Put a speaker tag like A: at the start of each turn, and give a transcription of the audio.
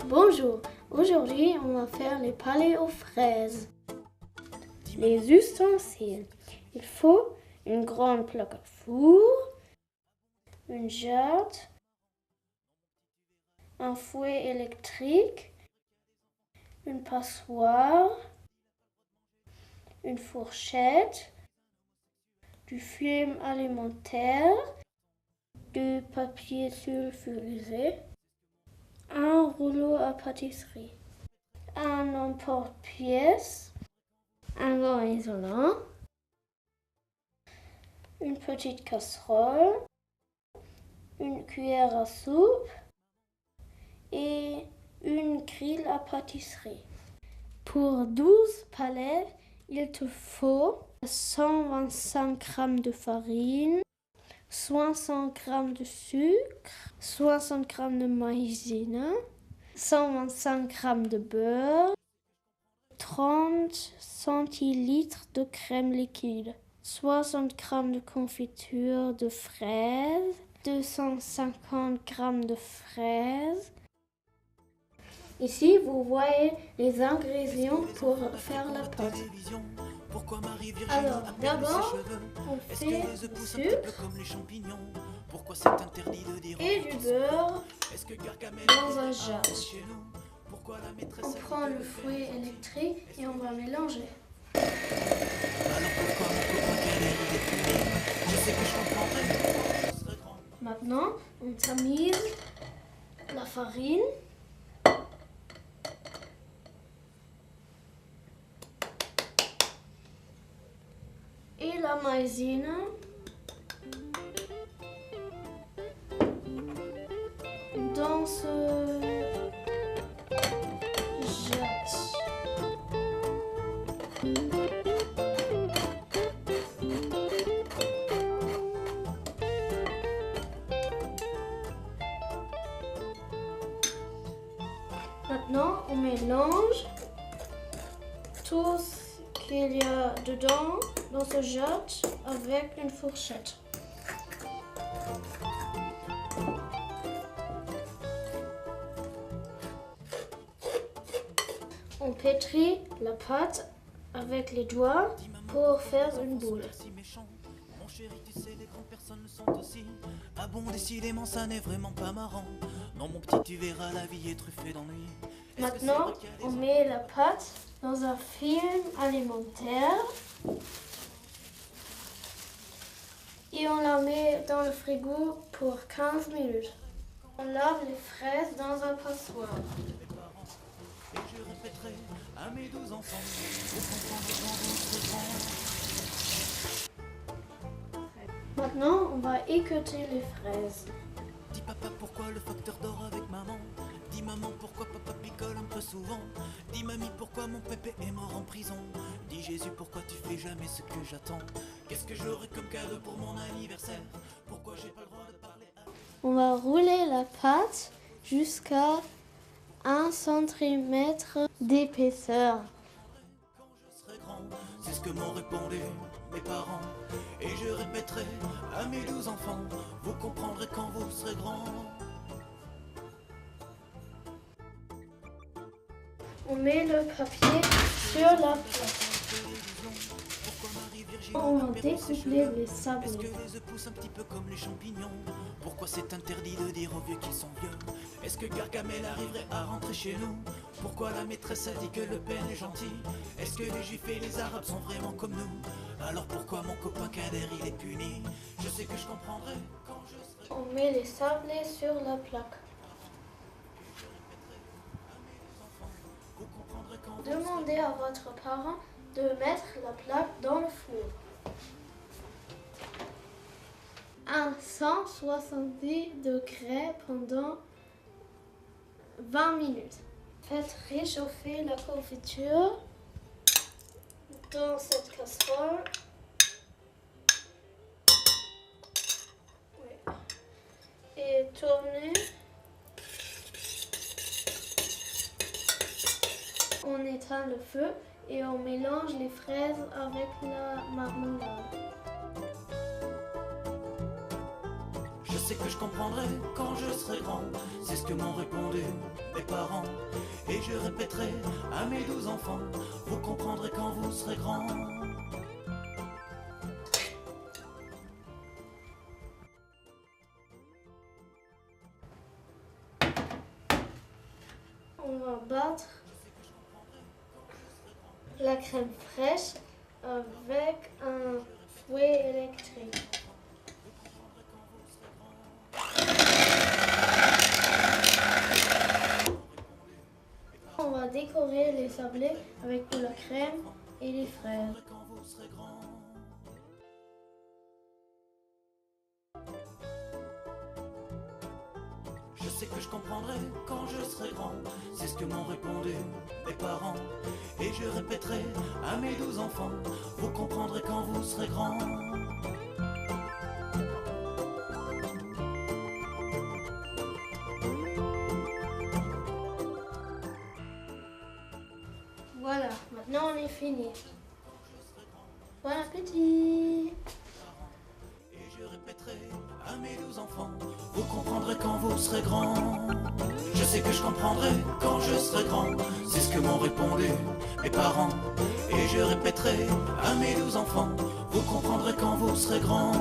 A: Bonjour, aujourd'hui on va faire les palais aux fraises. Les ustensiles. Il faut une grande plaque à four, une jatte, un fouet électrique, une passoire, une fourchette, du film alimentaire, du papier sulfurisé, un rouleau à pâtisserie, un emporte-pièce, un gant isolant, une petite casserole, une cuillère à soupe et une grille à pâtisserie. Pour 12 palais, il te faut 125 g de farine, 60 g de sucre, 60 g de maïzena, 125 g de beurre, 30 centilitres de crème liquide, 60 g de confiture de fraises, 250 g de fraises. Ici, vous voyez les ingrédients pour faire la pâte. Alors, d'abord, on fait du sucre et du beurre dans un jar. On prend le fouet électrique et on va mélanger. Maintenant, on tamise la farine. Et la maïzena. Dans ce jatte. Maintenant, on mélange tout ce qu'il y a dedans dans ce jatte avec une fourchette. On pétrit la pâte avec les doigts pour faire une boule.
B: Mon chéri, tu sais, les grandes personnes le sont aussi. Ah bon, décidément, ça n'est vraiment pas marrant. Non, mon petit, tu verras, la vie est truffée d'ennuis.
A: Maintenant, on met la pâte dans un film alimentaire et on la met dans le frigo pour 15 minutes. On lave les fraises dans un passoire.
B: Et je répéterai à mes 12 enfants, pour comprendre quand vous serez grands.
A: Maintenant, on va équeuter les fraises.
B: Dis papa, pourquoi le facteur dort avec maman? Dis maman, pourquoi papa picole un peu souvent? Dis mamie, pourquoi mon pépé est mort en prison? Dis Jésus, pourquoi tu fais jamais ce que j'attends? Qu'est-ce que j'aurai comme cadeau pour mon anniversaire? Pourquoi j'ai pas le droit de parler à...
A: On va rouler la pâte jusqu'à 1 cm d'épaisseur.
B: Quand je serai grand, c'est ce que m'ont répondu mes parents. Et je répéterai à mes 12 enfants, vous comprendrez quand vous serez grands.
A: On met le papier sur la plaque. On va découper les
B: Est-ce
A: sablés.
B: que les œufs poussent un petit peu comme les champignons? Pourquoi c'est interdit de dire aux vieux qu'ils sont vieux? Est-ce que Gargamel arriverait à rentrer chez nous? Pourquoi la maîtresse a dit que le père est gentil? Est-ce que les juifs et les arabes sont vraiment comme nous? Alors pourquoi mon copain Kader il est puni? Je sais que je comprendrai quand je serai...
A: On met les sablés sur la plaque.
B: Vous comprendrez quand vous...
A: Demandez à votre parent de mettre la plaque dans le four à 170 degrés pendant 20 minutes. Faites réchauffer la confiture dans cette casserole. Oui. Et tournez. On éteint le feu et on mélange les fraises avec la marmelade.
B: Je sais que je comprendrai quand je serai grand. C'est ce que m'ont répondu mes parents. Et je répéterai à mes 12 enfants, vous comprendrez quand vous serez grand.
A: On va battre la crème fraîche avec un fouet électrique. On va décorer les sablés avec de la crème et les fraises.
B: Je sais que je comprendrai quand je serai grand. C'est ce que m'ont répondu mes parents. Et je répéterai à mes 12 enfants, vous comprendrez quand vous serez grand.
A: Voilà, maintenant on est fini. Bon appétit!
B: Et je répéterai à mes 12 enfants, vous comprendrez quand vous serez grand. Je sais que je comprendrai quand je serai grand. C'est ce que m'ont répondu mes parents. Et je répéterai à mes 12 enfants, vous comprendrez quand vous serez grand.